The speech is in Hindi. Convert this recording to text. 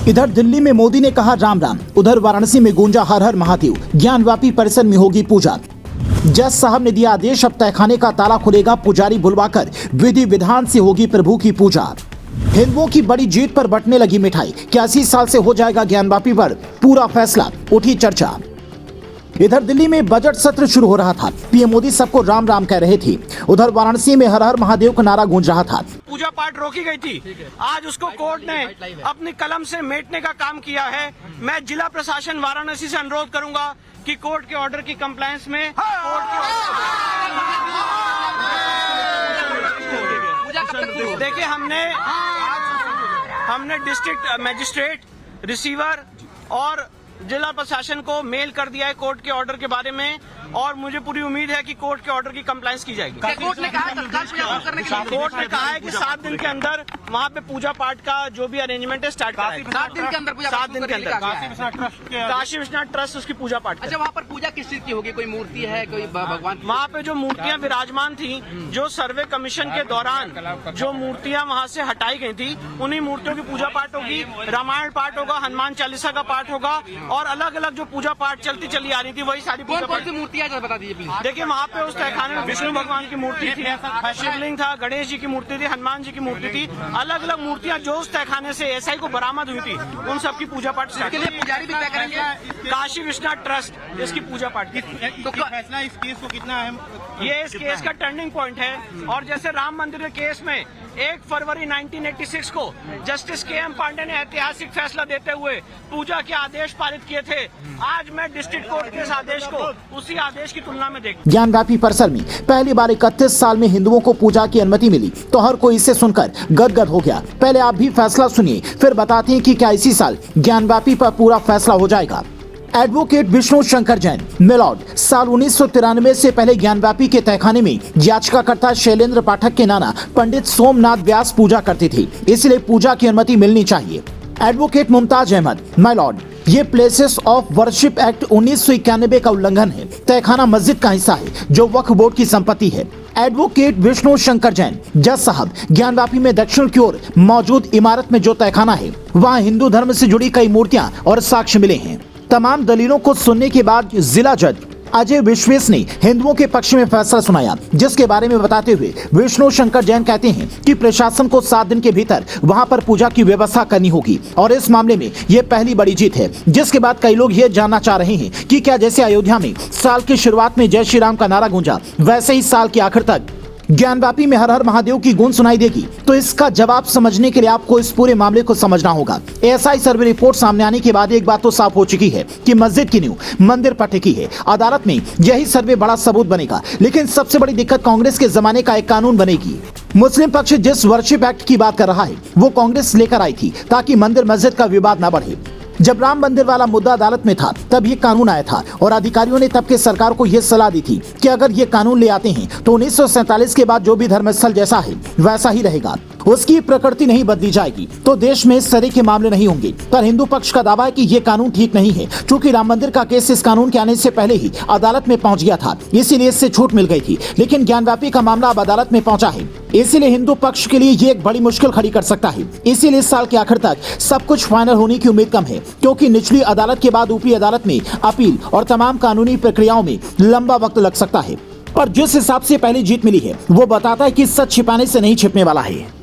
इधर दिल्ली में मोदी ने कहा राम राम, उधर वाराणसी में गूंजा हर हर महादेव। ज्ञानवापी परिसर में होगी पूजा। जज साहब ने दिया आदेश, अब तहखाने का ताला खुलेगा, पुजारी बुलवाकर विधि विधान से होगी प्रभु की पूजा। हिंदुओं की बड़ी जीत पर बंटने लगी मिठाई, 81 साल से हो जाएगा ज्ञानवापी पर पूरा फैसला, उठी चर्चा। इधर दिल्ली में बजट सत्र शुरू हो रहा था, पीएम मोदी सबको राम राम कह रहे थे। उधर वाराणसी में हर हर महादेव का नारा गूंज रहा था। पूजा पाठ रोकी गई थी, आज उसको कोर्ट ने अपनी कलम से मेटने का काम किया है। मैं जिला प्रशासन वाराणसी से अनुरोध करूंगा कि कोर्ट के ऑर्डर की कंप्लायंस में देखिए, हमने डिस्ट्रिक्ट मजिस्ट्रेट, रिसीवर और जिला प्रशासन को मेल कर दिया है कोर्ट के ऑर्डर के बारे में, और मुझे पूरी उम्मीद है कि कोर्ट के ऑर्डर की कंप्लायंस की जाएगी। कोर्ट ने कहा है कि 7 दिन के अंदर वहाँ पे पूजा पाठ का जो भी अरेंजमेंट है स्टार्ट कराएगा। 7 दिन के अंदर काशी विश्वनाथ ट्रस्ट उसकी पूजा पाठ। अच्छा, वहाँ पर पूजा किस चीज की होगी? कोई मूर्ति है, कोई भगवान? वहाँ पे जो मूर्तियाँ विराजमान थी, जो सर्वे कमीशन के दौरान जो मूर्तियाँ वहाँ से हटाई गई थी, उन्हीं मूर्तियों की पूजा पाठ होगी। रामायण पाठ होगा, हनुमान चालीसा का पाठ होगा, और अलग अलग जो पूजा पाठ चलती चली आ रही थी वही सारी पूजा पाठ। मूर्तियाँ बता दीजिए प्लीज। देखिए, वहाँ पे उस तहखाने में विष्णु भगवान की मूर्ति थी, शिवलिंग था, गणेश जी की मूर्ति थी, हनुमान जी की मूर्ति थी। अलग अलग मूर्तियाँ जो उस तहखाने से एसआई को बरामद हुई थी, उन सबकी पूजा पाठ स्टार्ट। पुजारी भी तय करेंगे। काशी विश्वनाथ ट्रस्ट इसकी पूजा पाठ की। तो फैसला इस केस को कितना अहम, ये इस केस का टर्निंग पॉइंट है। और जैसे राम मंदिर के केस में 1 फरवरी 1986 को जस्टिस के.एम. पांडे ने ऐतिहासिक फैसला देते हुए पूजा के आदेश पारित किए थे, आज मैं डिस्ट्रिक्ट कोर्ट के इस आदेश को उसी आदेश की तुलना में देखता हूं। ज्ञानवापी परिसर में पहली बार 31 साल में हिंदुओं को पूजा की अनुमति मिली, तो हर कोई इसे सुनकर गदगद हो गया। पहले आप भी फैसला सुनिए, फिर बताते हैं कि क्या इसी साल ज्ञानवापी पर पूरा फैसला हो जाएगा। एडवोकेट विष्णु शंकर जैन मिलॉर्ड साल 1993 से पहले ज्ञानवापी के तहखाने में याचिकाकर्ता शैलेंद्र पाठक के नाना पंडित सोमनाथ व्यास पूजा करते थे, इसलिए पूजा की अनुमति मिलनी चाहिए। एडवोकेट मुमताज अहमद मिलॉर्ड, ये प्लेसेस ऑफ वर्शिप एक्ट 1991 का उल्लंघन है। तहखाना मस्जिद का हिस्सा है जो वक्फ बोर्ड की संपत्ति है। एडवोकेट विष्णु शंकर जैन, जज साहब, ज्ञानवापी में दक्षिण की ओर मौजूद इमारत में जो तहखाना है, वहाँ हिंदू धर्म से जुड़ी कई मूर्तियां और साक्ष्य मिले हैं। तमाम दलीलों को सुनने के बाद जिला जज अजय विश्वेश ने हिंदुओं के पक्ष में फैसला सुनाया, जिसके बारे में बताते हुए विष्णु शंकर जैन कहते हैं कि प्रशासन को 7 दिन के भीतर वहां पर पूजा की व्यवस्था करनी होगी, और इस मामले में ये पहली बड़ी जीत है। जिसके बाद कई लोग ये जानना चाह रहे हैं कि क्या जैसे अयोध्या में साल की शुरुआत में जय श्री राम का नारा गूंजा, वैसे ही साल के आखिर तक ज्ञानवापी में हर हर महादेव की गूंज सुनाई देगी। तो इसका जवाब समझने के लिए आपको इस पूरे मामले को समझना होगा। एएसआई सर्वे रिपोर्ट सामने आने के बाद एक बात तो साफ हो चुकी है कि मस्जिद की नींव मंदिर पर टिकी है। अदालत में यही सर्वे बड़ा सबूत बनेगा, लेकिन सबसे बड़ी दिक्कत कांग्रेस के जमाने का एक कानून बनेगी। मुस्लिम पक्ष जिस वर्शिप एक्ट की बात कर रहा है, वो कांग्रेस लेकर आई थी ताकि मंदिर मस्जिद का विवाद न बढ़े। जब राम मंदिर वाला मुद्दा अदालत में था, तब ये कानून आया था, और अधिकारियों ने तब के सरकार को यह सलाह दी थी कि अगर ये कानून ले आते हैं तो 1947 के बाद जो भी धर्मस्थल जैसा है वैसा ही रहेगा, उसकी प्रकृति नहीं बदली जाएगी, तो देश में इस तरह के मामले नहीं होंगे। पर हिंदू पक्ष का दावा है कि ये कानून ठीक नहीं है, क्योंकि राम मंदिर का केस इस कानून के आने से पहले ही अदालत में पहुंच गया था, इसीलिए इससे छूट मिल गई थी। लेकिन ज्ञानवापी का मामला अब अदालत में पहुंचा है, इसीलिए हिंदू पक्ष के लिए ये एक बड़ी मुश्किल खड़ी कर सकता है। इसीलिए इस साल के आखिर तक सब कुछ फाइनल होने की उम्मीद कम है, क्योंकि निचली अदालत के बाद ऊपरी अदालत में अपील और तमाम कानूनी प्रक्रियाओं में लंबा वक्त लग सकता है। और जिस हिसाब से पहली जीत मिली है, वो बताता है कि सच छिपाने से नहीं छिपने वाला है।